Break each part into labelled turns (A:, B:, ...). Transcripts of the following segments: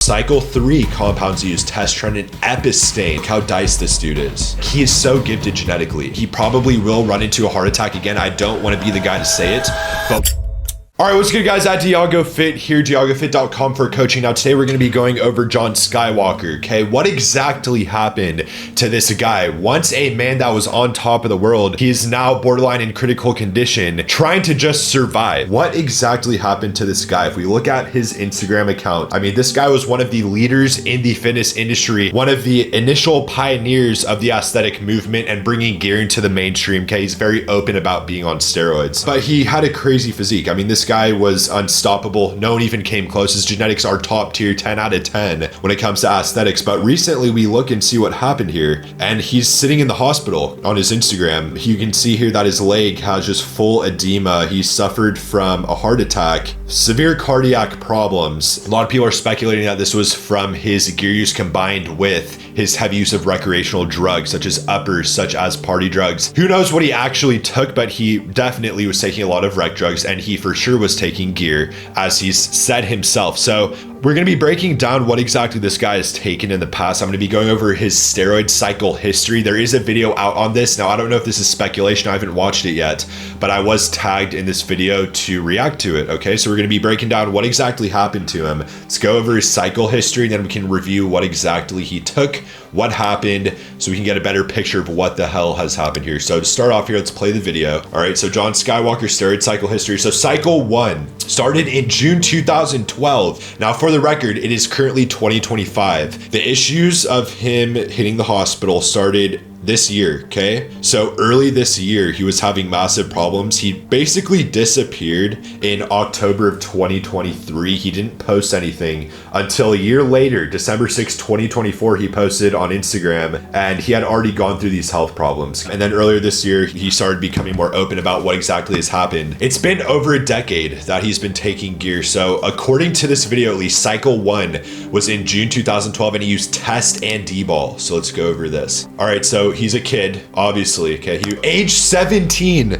A: Cycle 3 compounds used, test trend, and Epistane. Look how diced this dude is. He is so gifted genetically. He probably will run into a heart attack again. I don't want to be the guy to say it, but... All right, what's good, guys? At Diagofit here, diagofit.com for coaching. Now, today we're going to be going over Jon Skywalker, okay? What exactly happened to this guy? Once a man that was on top of the world, he is now borderline in critical condition, trying to just survive. What exactly happened to this guy? If we look at his Instagram account, I mean, this guy was one of the leaders in the fitness industry, one of the initial pioneers of the aesthetic movement and bringing gear into the mainstream, okay? He's very open about being on steroids, but he had a crazy physique. I mean, this guy was unstoppable. No one even came close. His genetics are top tier, 10 out of 10 when it comes to aesthetics. But recently we look and see what happened here, and he's sitting in the hospital. On his Instagram, you can see here that his leg has just full edema. He suffered from a heart attack, severe cardiac problems. A lot of people are speculating that this was from his gear use combined with his heavy use of recreational drugs, such as uppers, such as party drugs. Who knows what he actually took, but he definitely was taking a lot of rec drugs, and he for sure was taking gear, as he's said himself. So we're going to be breaking down what exactly this guy has taken in the past. I'm going to be going over his steroid cycle history. There is a video out on this. Now, I don't know if this is speculation. I haven't watched it yet, but I was tagged in this video to react to it. Okay, so we're going to be breaking down what exactly happened to him. Let's go over his cycle history, and then we can review what exactly he took, what happened, so we can get a better picture of what the hell has happened here. So to start off here, let's play the video. All right, so Jon Skywalker steroid cycle history. So cycle 1 started in June 2012. Now, for the record, it is currently 2025. The issues of him hitting the hospital started this year, okay? So early this year, he was having massive problems. He basically disappeared in October of 2023. He didn't post anything until a year later, December 6, 2024, he posted on Instagram, and he had already gone through these health problems. And then earlier this year, he started becoming more open about what exactly has happened. It's been over a decade that he's been taking gear. So according to this video, at least, cycle 1 was in June 2012, and he used test and D-ball. So let's go over this. All right, so he's a kid, obviously, okay? He age 17.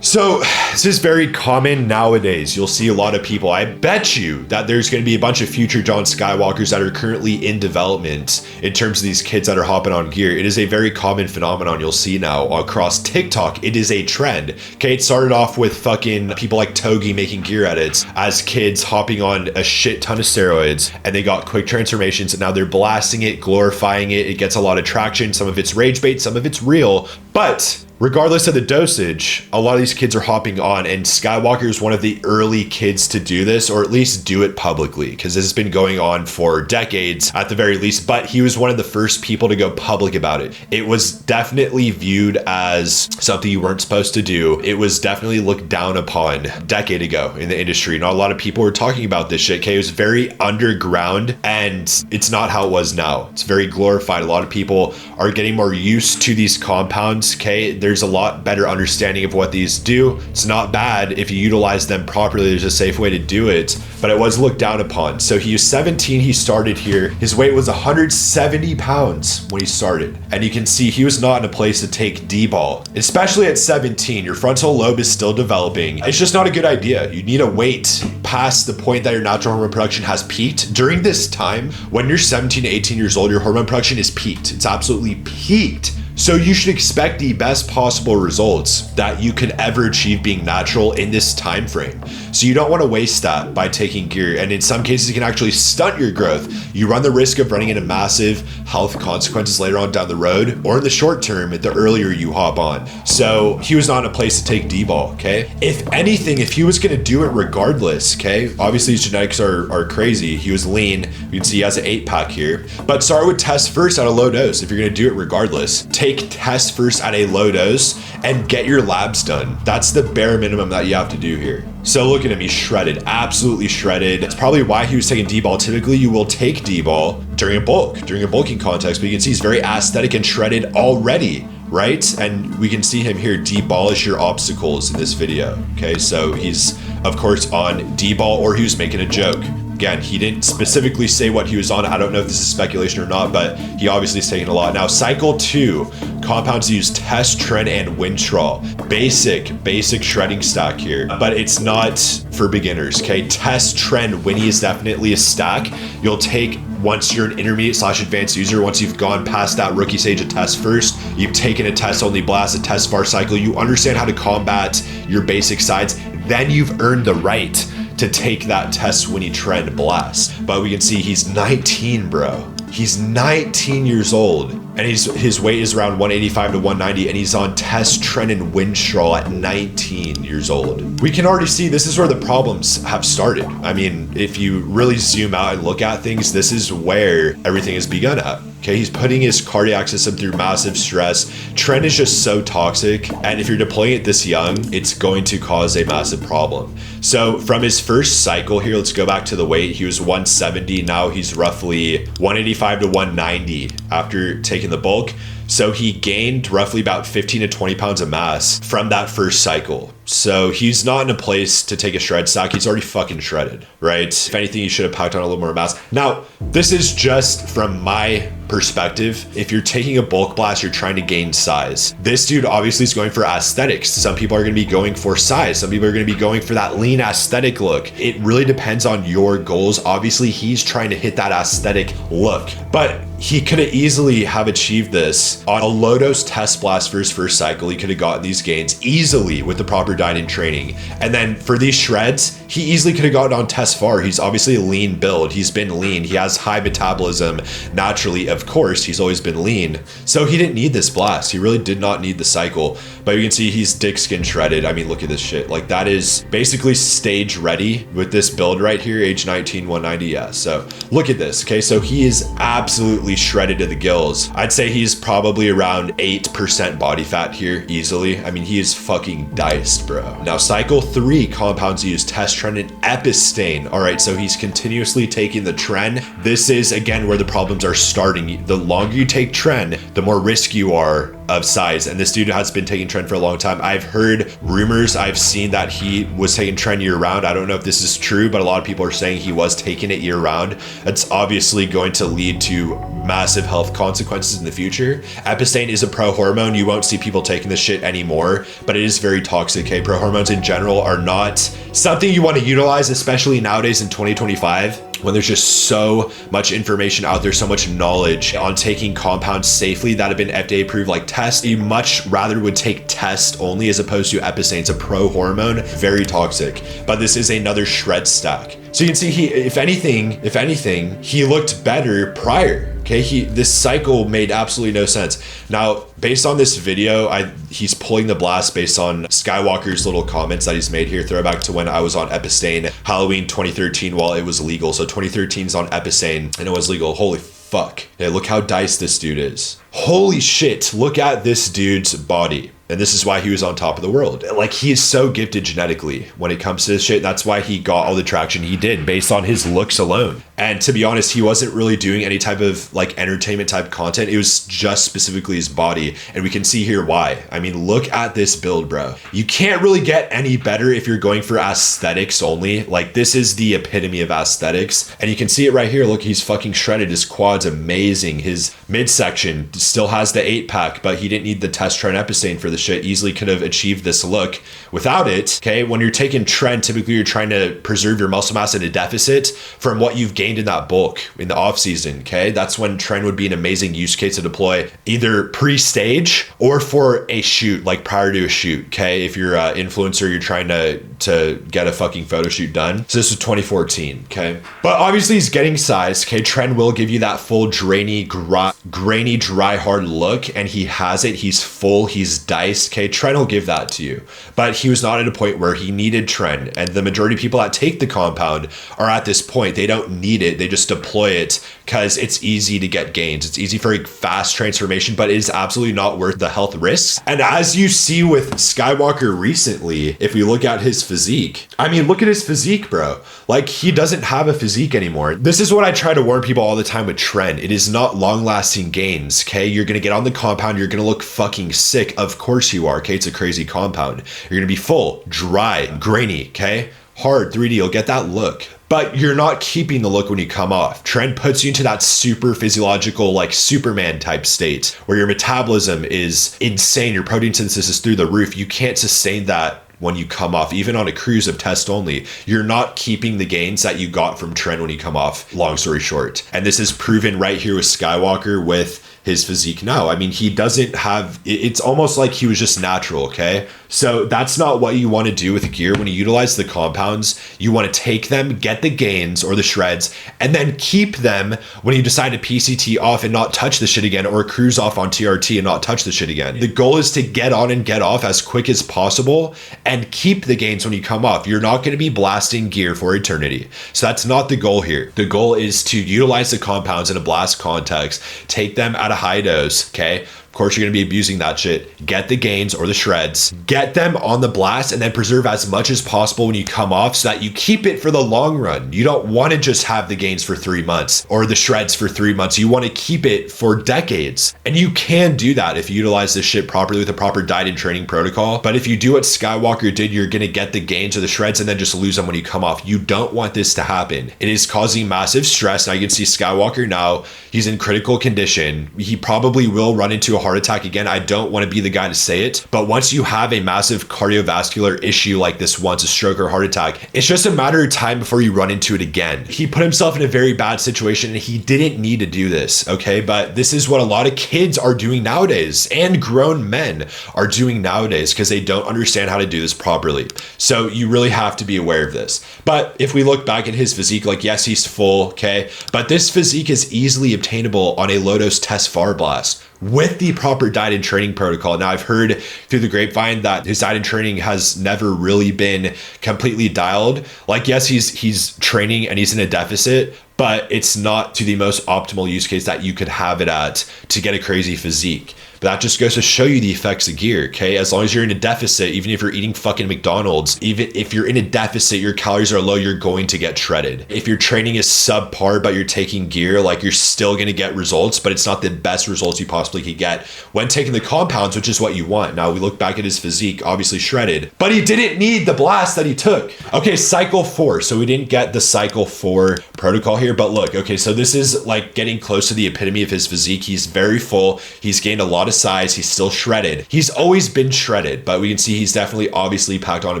A: So this is very common nowadays. You'll see a lot of people. I bet you that there's going to be a bunch of future Jon Skywalkers that are currently in development in terms of these kids that are hopping on gear. It is a very common phenomenon you'll see now across TikTok. It is a trend. Okay, it started off with fucking people like Togi making gear edits as kids hopping on a shit ton of steroids, and they got quick transformations, and now they're blasting it, glorifying it. It gets a lot of traction. Some of it's rage bait, some of it's real, but regardless of the dosage, a lot of these kids are hopping on, and Skywalker is one of the early kids to do this, or at least do it publicly, because this has been going on for decades at the very least, but he was one of the first people to go public about it. It was definitely viewed as something you weren't supposed to do. It was definitely looked down upon a decade ago in the industry. Not a lot of people were talking about this shit, okay? It was very underground, and it's not how it was now. It's very glorified. A lot of people are getting more used to these compounds, okay? There's a lot better understanding of what these do. It's not bad if you utilize them properly. There's a safe way to do it, but it was looked down upon. So he was 17, he started here. His weight was 170 pounds when he started. And you can see he was not in a place to take D-ball, especially at 17. Your frontal lobe is still developing. It's just not a good idea. You need to wait past the point that your natural hormone production has peaked. During this time, when you're 17 to 18 years old, your hormone production is peaked. It's absolutely peaked. So you should expect the best possible results that you could ever achieve being natural in this time frame. So you don't want to waste that by taking gear, and in some cases it can actually stunt your growth. You run the risk of running into massive health consequences later on down the road, or in the short term, the earlier you hop on. So he was not in a place to take D-ball, okay? If anything, if he was going to do it regardless, okay? Obviously his genetics are crazy. He was lean. You can see he has an 8-pack here. But start with test first at a low dose if you're going to do it regardless. Take test first at a low dose and get your labs done. That's the bare minimum that you have to do here. So look at him, he's shredded, absolutely shredded. That's probably why he was taking D-ball. Typically you will take D-ball during a bulking context, but you can see he's very aesthetic and shredded already, right? And we can see him here demolish your obstacles in this video. Okay, so he's of course on D-ball, or he was making a joke. Again, he didn't specifically say what he was on. I don't know if this is speculation or not, but he obviously is taking a lot. Now, cycle 2, compounds use test, trend, and Wintraw. Basic shredding stack here, but it's not for beginners, okay? Test, trend, Winnie is definitely a stack you'll take once you're an intermediate / advanced user. Once you've gone past that rookie stage of test first, you've taken a test only blast, a test bar cycle, you understand how to combat your basic sides, then you've earned the right to take that test Winnie trend blast. But we can see he's 19, bro. He's 19 years old, and his weight is around 185 to 190, and he's on test, trend, and Winstraw at 19 years old. We can already see this is where the problems have started. I mean, if you really zoom out and look at things, this is where everything has begun at. Okay, he's putting his cardiac system through massive stress. Trend is just so toxic, and if you're deploying it this young, it's going to cause a massive problem. So from his first cycle here, let's go back to the weight. He was 170, now he's roughly 185 to 190 after taking the bulk. So he gained roughly about 15 to 20 pounds of mass from that first cycle. So he's not in a place to take a shred stack. He's already fucking shredded, right? If anything, he should have packed on a little more mass. Now, this is just from my perspective. If you're taking a bulk blast, you're trying to gain size. This dude obviously is going for aesthetics. Some people are going to be going for size. Some people are going to be going for that lean aesthetic look. It really depends on your goals. Obviously, he's trying to hit that aesthetic look, but he could have easily have achieved this on a low dose test blast for his first cycle. He could have gotten these gains easily with the proper diet and training. And then for these shreds, he easily could have gotten on test far. He's obviously a lean build. He's been lean. He has high metabolism naturally. Of course, he's always been lean. So he didn't need this blast. He really did not need the cycle. But you can see he's dick skin shredded. I mean, look at this shit. Like, that is basically stage ready with this build right here, age 19, 190. Yeah, so look at this. Okay, so he is absolutely shredded to the gills. I'd say he's probably around 8% body fat here easily. I mean, he is fucking diced, bro. Now, cycle 3, compounds use test, trend, and Epistain. All right, so he's continuously taking the trend. This is, again, where the problems are starting. The longer you take trend, the more risk you are of size. And this dude has been taking trend for a long time. I've heard rumors, I've seen that he was taking trend year round. I don't know if this is true, but a lot of people are saying he was taking it year round. It's obviously going to lead to massive health consequences in the future. Epistain is a pro hormone. You won't see people taking this shit anymore, but it is very toxic. Okay, pro hormones in general are not something you want to utilize, especially nowadays in 2025. When there's just so much information out there, so much knowledge on taking compounds safely that have been FDA approved, like test, you much rather would take test only as opposed to Epistain. It's a pro hormone, very toxic, but this is another shred stack. So you can see he, if anything, he looked better prior. Okay, this cycle made absolutely no sense. Now, based on this video, he's pulling the blast based on Skywalker's little comments that he's made here. Throwback to when I was on Epistain, Halloween 2013, while it was legal. So 2013 is on Epistain and it was legal. Holy fuck. Yeah, look how diced this dude is. Holy shit, look at this dude's body. And this is why he was on top of the world. Like, he is so gifted genetically when it comes to this shit. That's why he got all the traction he did based on his looks alone. And to be honest, he wasn't really doing any type of like entertainment type content. It was just specifically his body. And we can see here why. I mean, look at this build, bro. You can't really get any better if you're going for aesthetics only. Like, this is the epitome of aesthetics. And you can see it right here. Look, he's fucking shredded. His quad's amazing. His midsection still has the 8-pack, but he didn't need the test trend Epistain for the shit. Easily could have achieved this look without it. Okay, when you're taking trend, typically you're trying to preserve your muscle mass at a deficit from what you've gained in that bulk in the off season. Okay, that's when trend would be an amazing use case to deploy either pre-stage or for a shoot, like prior to a shoot. Okay, if you're an influencer, you're trying to get a fucking photo shoot done. So this was 2014. Okay, but obviously he's getting size. Okay, trend will give you that full grainy, dry, hard look, and he has it. He's full. He's diced. Okay, trend will give that to you, but he was not at a point where he needed trend. And the majority of people that take the compound are at this point. They don't need it. They just deploy it because it's easy to get gains. It's easy for a fast transformation, but it is absolutely not worth the health risks. And as you see with Skywalker recently, if we look at his physique, I mean, look at his physique, bro. Like, he doesn't have a physique anymore. This is what I try to warn people all the time with trend. It is not long-lasting gains. Okay, you're gonna get on the compound. You're gonna look fucking sick. Of course you are. Okay, it's a crazy compound. You're gonna be full, dry, grainy. Okay, hard 3D, you'll get that look. But you're not keeping the look when you come off. Tren puts you into that super physiological, like Superman type state where your metabolism is insane. Your protein synthesis is through the roof. You can't sustain that when you come off, even on a cruise of test only. You're not keeping the gains that you got from Tren when you come off, long story short. And this is proven right here with Skywalker with his physique now. I mean, he doesn't have, it's almost like he was just natural, okay? So that's not what you want to do with gear. When you utilize the compounds, you want to take them, get the gains or the shreds, and then keep them when you decide to PCT off and not touch the shit again, or cruise off on TRT and not touch the shit again. The goal is to get on and get off as quick as possible and keep the gains when you come off. You're not going to be blasting gear for eternity. So that's not the goal here. The goal is to utilize the compounds in a blast context, take them at a high dose, okay? Of course, you're going to be abusing that shit. Get the gains or the shreds, get them on the blast, and then preserve as much as possible when you come off so that you keep it for the long run. You don't want to just have the gains for 3 months or the shreds for 3 months. You want to keep it for decades. And you can do that if you utilize this shit properly with a proper diet and training protocol. But if you do what Skywalker did, you're going to get the gains or the shreds and then just lose them when you come off. You don't want this to happen. It is causing massive stress. Now you can see Skywalker now, he's in critical condition. He probably will run into a heart attack again. I don't want to be the guy to say it, but once you have a massive cardiovascular issue like this once, a stroke or heart attack, it's just a matter of time before you run into it again. He put himself in a very bad situation and he didn't need to do this, okay? But this is what a lot of kids are doing nowadays and grown men are doing nowadays because they don't understand how to do this properly. So you really have to be aware of this. But if we look back at his physique, like yes, he's full, okay? But this physique is easily obtainable on a low dose test far blast with the proper diet and training protocol. Now I've heard through the grapevine that his diet and training has never really been completely dialed. Like yes, he's training and he's in a deficit, but it's not to the most optimal use case that you could have it at to get a crazy physique. But that just goes to show you the effects of gear, okay? As long as you're in a deficit, even if you're eating fucking McDonald's, even if you're in a deficit, your calories are low, you're going to get shredded. If your training is subpar, but you're taking gear, like you're still gonna get results, but it's not the best results you possibly could get when taking the compounds, which is what you want. Now we look back at his physique, obviously shredded, but he didn't need the blast that he took. Okay, cycle 4. So we didn't get the cycle 4 protocol here, but look, okay, so this is like getting close to the epitome of his physique. He's very full. He's gained a lot of size. He's still shredded. He's always been shredded, but we can see he's definitely obviously packed on a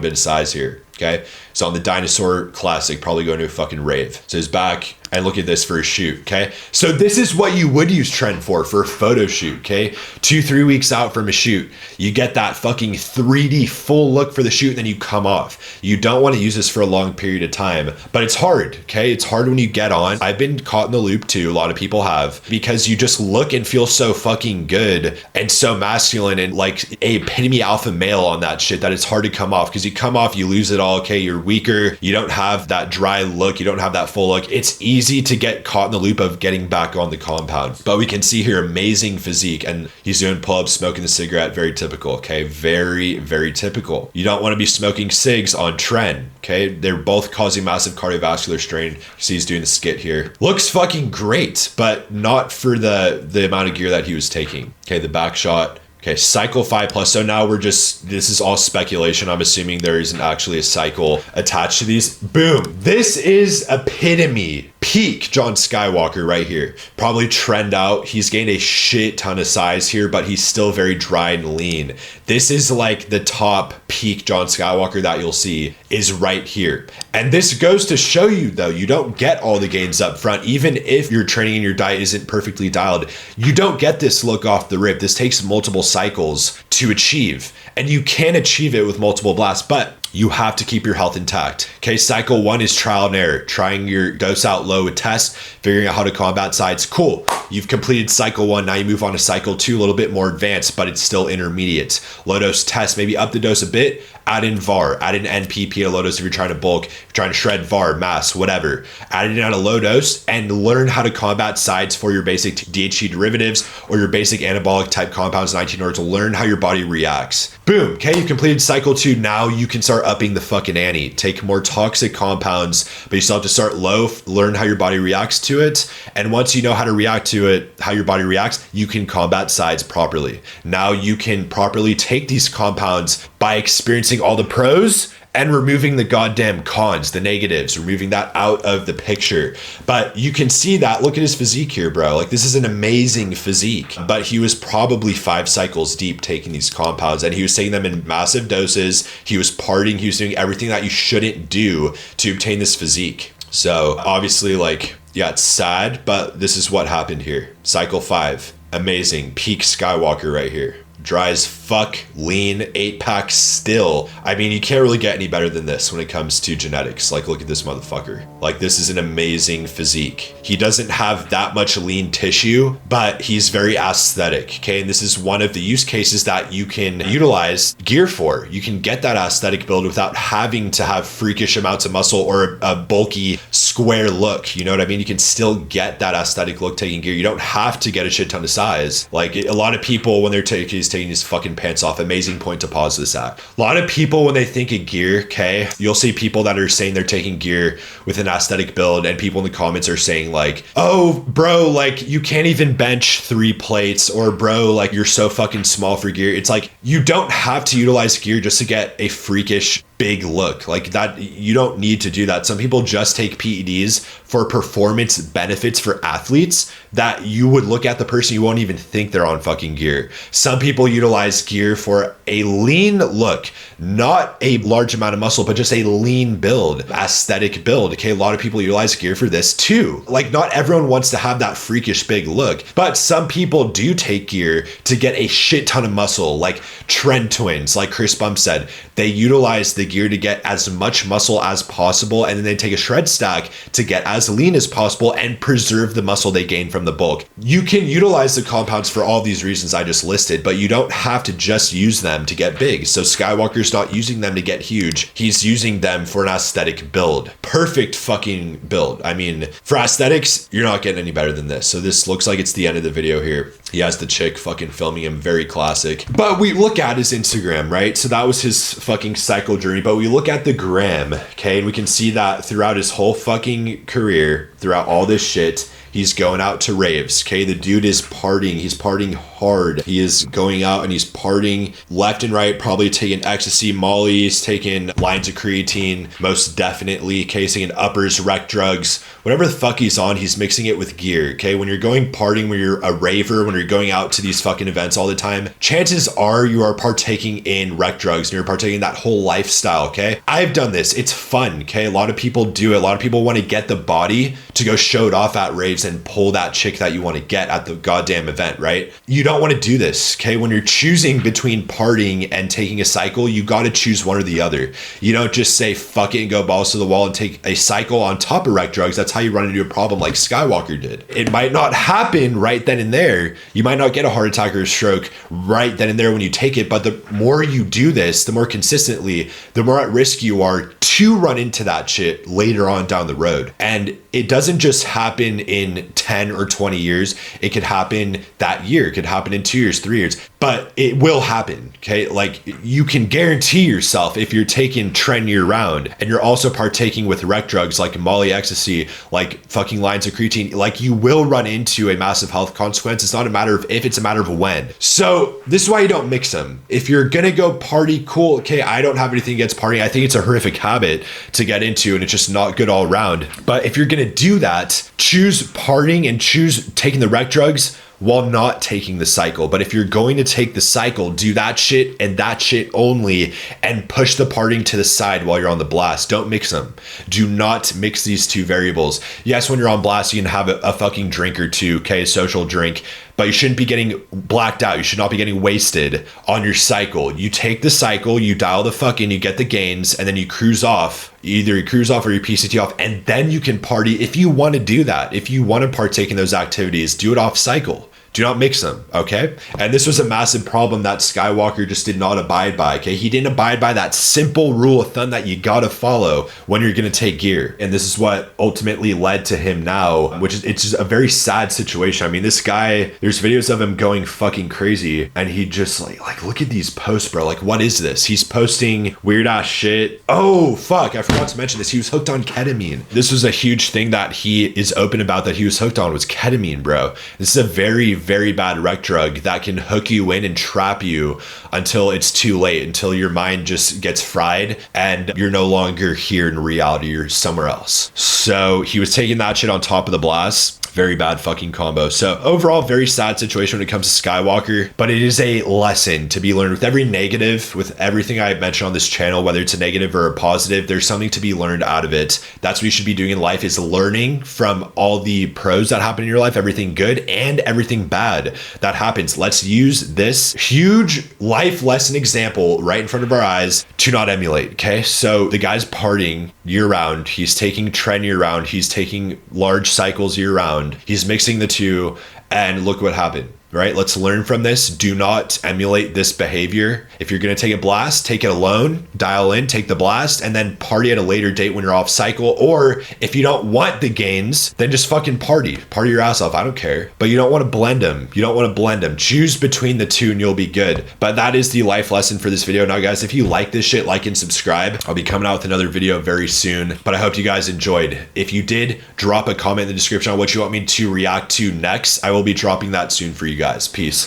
A: bit of size here. Okay, so on the Dinosaur Classic, probably going to a fucking rave. So he's back, and look at this for a shoot, okay? So this is what you would use Tren for a photo shoot, okay? 2-3 weeks out from a shoot, you get that fucking 3D full look for the shoot, and then you come off. You don't want to use this for a long period of time, but it's hard, okay? It's hard when you get on. I've been caught in the loop too, a lot of people have, because you just look and feel so fucking good and so masculine and like a epitome alpha male on that shit that it's hard to come off, because you come off, you lose it all, okay? You're weaker, you don't have that dry look, you don't have that full look. It's easy to get caught in the loop of getting back on the compound. But we can see here amazing physique, and he's doing pull-ups, smoking the cigarette, very typical, okay? Very, very typical. You don't want to be smoking cigs on Tren, okay? They're both causing massive cardiovascular strain. See, he's doing the skit here. Looks fucking great, but not for the amount of gear that he was taking. Okay, the back shot. Okay, cycle 5+. So now this is all speculation. I'm assuming there isn't actually a cycle attached to these. Boom. This is epitome, peak Jon Skywalker right here. Probably trend out. He's gained a shit ton of size here, but he's still very dry and lean. This is like the top peak Jon Skywalker that you'll see is right here. And this goes to show you though, you don't get all the gains up front. Even if your training and your diet isn't perfectly dialed, you don't get this look off the rip. This takes multiple cycles to achieve, and you can achieve it with multiple blasts, but you have to keep your health intact. Okay, cycle 1 is trial and error, trying your dose out low with tests, figuring out how to combat sides. Cool, you've completed cycle 1. Now you move on to cycle 2, a little bit more advanced, but it's still intermediate. Low dose test, maybe up the dose a bit, add in VAR, add in NPP at a low dose if you're trying to bulk, if you're trying to shred VAR, mass, whatever. Add it in at a low dose and learn how to combat sides for your basic DHT derivatives or your basic anabolic type compounds 19 in order to learn how your body reacts. Boom, okay, you've completed cycle 2. Now you can start upping the fucking ante. Take more toxic compounds, but you still have to start low, learn how your body reacts to it. And once you know how to react to it, how your body reacts, you can combat sides properly. Now you can properly take these compounds by experiencing all the pros and removing the goddamn cons, the negatives, removing that out of the picture. But you can see that, look at his physique here, bro. Like, this is an amazing physique, but he was probably 5 cycles deep taking these compounds, and he was taking them in massive doses. He was partying, he was doing everything that you shouldn't do to obtain this physique. So obviously, like, yeah, it's sad, but this is what happened here. Cycle 5, amazing, peak Skywalker right here. Dry as fuck, lean, 8-pack still. I mean, you can't really get any better than this when it comes to genetics. Like, look at this motherfucker. Like, this is an amazing physique. He doesn't have that much lean tissue, but he's very aesthetic, okay? And this is one of the use cases that you can utilize gear for. You can get that aesthetic build without having to have freakish amounts of muscle or a bulky square look. You know what I mean? You can still get that aesthetic look taking gear. You don't have to get a shit ton of size. Like, a lot of people, when they're taking his fucking pants off, amazing point to pause this at. A lot of people, when they think of gear, okay, you'll see people that are saying they're taking gear with an aesthetic build, and people in the comments are saying like, oh bro, like you can't even bench 3 plates, or bro, like you're so fucking small for gear. It's like, you don't have to utilize gear just to get a freakish big look like that. You don't need to do that. Some people just take PEDs for performance benefits for athletes that you would look at the person, you won't even think they're on fucking gear. Some people utilize gear for a lean look, not a large amount of muscle, but just a lean build, aesthetic build. Okay, a lot of people utilize gear for this too. Like, not everyone wants to have that freakish big look, but some people do take gear to get a shit ton of muscle, like Trend Twins, like Chris Bump said. They utilize the gear to get as much muscle as possible, and then they take a shred stack to get as lean as possible and preserve the muscle they gain from the bulk. You can utilize the compounds for all these reasons I just listed, but you don't have to just use them to get big. So Skywalker's not using them to get huge. He's using them for an aesthetic build. Perfect fucking build. I mean, for aesthetics, you're not getting any better than this. So this looks like it's the end of the video here. He has the chick fucking filming him, very classic. But we look at his Instagram, right? So that was his fucking cycle journey, but we look at the gram, okay? And we can see that throughout his whole fucking career, throughout all this shit, he's going out to raves, okay? The dude is partying. He's partying hard. He is going out and he's partying left and right, probably taking ecstasy, mollies, taking lines of creatine, most definitely, okay? He's taking uppers, rec drugs, whatever the fuck he's on, he's mixing it with gear, okay? When you're going partying, when you're a raver, when you're going out to these fucking events all the time, chances are you are partaking in rec drugs and you're partaking in that whole lifestyle, okay? I've done this. It's fun, okay? A lot of people do it. A lot of people want to get the body to go show it off at raves and pull that chick that you want to get at the goddamn event, right? You don't want to do this, okay? When you're choosing between partying and taking a cycle, you got to choose one or the other. You don't just say fuck it and go balls to the wall and take a cycle on top of rec drugs. That's how you run into a problem like Skywalker did. It might not happen right then and there. You might not get a heart attack or a stroke right then and there when you take it, but the more you do this, the more consistently, the more at risk you are to run into that shit later on down the road. And it doesn't just happen in 10 or 20 years. It could happen that year. It could happen in 2 years, 3 years, but it will happen, okay? Like, you can guarantee yourself if you're taking Tren year round and you're also partaking with rec drugs like Molly, ecstasy, like fucking lines of creatine, like you will run into a massive health consequence. It's not a matter of if, it's a matter of when. So this is why you don't mix them. If you're gonna go party, cool, okay, I don't have anything against partying. I think it's a horrific habit to get into and it's just not good all around. But if you're gonna do that, choose partying and choose taking the rec drugs while not taking the cycle. But if you're going to take the cycle, do that shit and that shit only, and push the partying to the side while you're on the blast. Don't mix them. Do not mix these two variables. Yes, when you're on blast, you can have a fucking drink or two, okay, a social drink, but you shouldn't be getting blacked out. You should not be getting wasted on your cycle. You take the cycle, you dial the fuck in, you get the gains, and then you cruise off. Either you cruise off or you PCT off, and then you can party if you want to do that. If you want to partake in those activities, do it off cycle. Do not mix them, okay? And this was a massive problem that Skywalker just did not abide by, okay? He didn't abide by that simple rule of thumb that you gotta follow when you're gonna take gear. And this is what ultimately led to him now, which is, it's just a very sad situation. I mean, this guy, there's videos of him going fucking crazy, and he just like look at these posts, bro. Like, what is this? He's posting weird ass shit. Oh, fuck, I forgot to mention this. He was hooked on ketamine. This was a huge thing that he is open about that he was hooked on, was ketamine, bro. This is a very, very bad rec drug that can hook you in and trap you until it's too late, until your mind just gets fried and you're no longer here in reality, you're somewhere else. So he was taking that shit on top of the blast. Very bad fucking combo. So overall, very sad situation when it comes to Skywalker, but it is a lesson to be learned. With every negative, with everything I mentioned on this channel, whether it's a negative or a positive, there's something to be learned out of it. That's what you should be doing in life, is learning from all the pros that happen in your life, everything good and everything bad that happens. Let's use this huge life lesson example right in front of our eyes to not emulate. Okay, so the guy's partying year round, he's taking tren year round, he's taking large cycles year round, he's mixing the two, and look what happened. Right? Let's learn from this. Do not emulate this behavior. If you're going to take a blast, take it alone, dial in, take the blast, and then party at a later date when you're off cycle. Or if you don't want the gains, then just fucking party your ass off. I don't care. But you don't want to blend them. You don't want to blend them. Choose between the two and you'll be good. But that is the life lesson for this video. Now, guys, if you like this shit, like and subscribe. I'll be coming out with another video very soon. But I hope you guys enjoyed. If you did, drop a comment in the description on what you want me to react to next. I will be dropping that soon for you guys. Peace.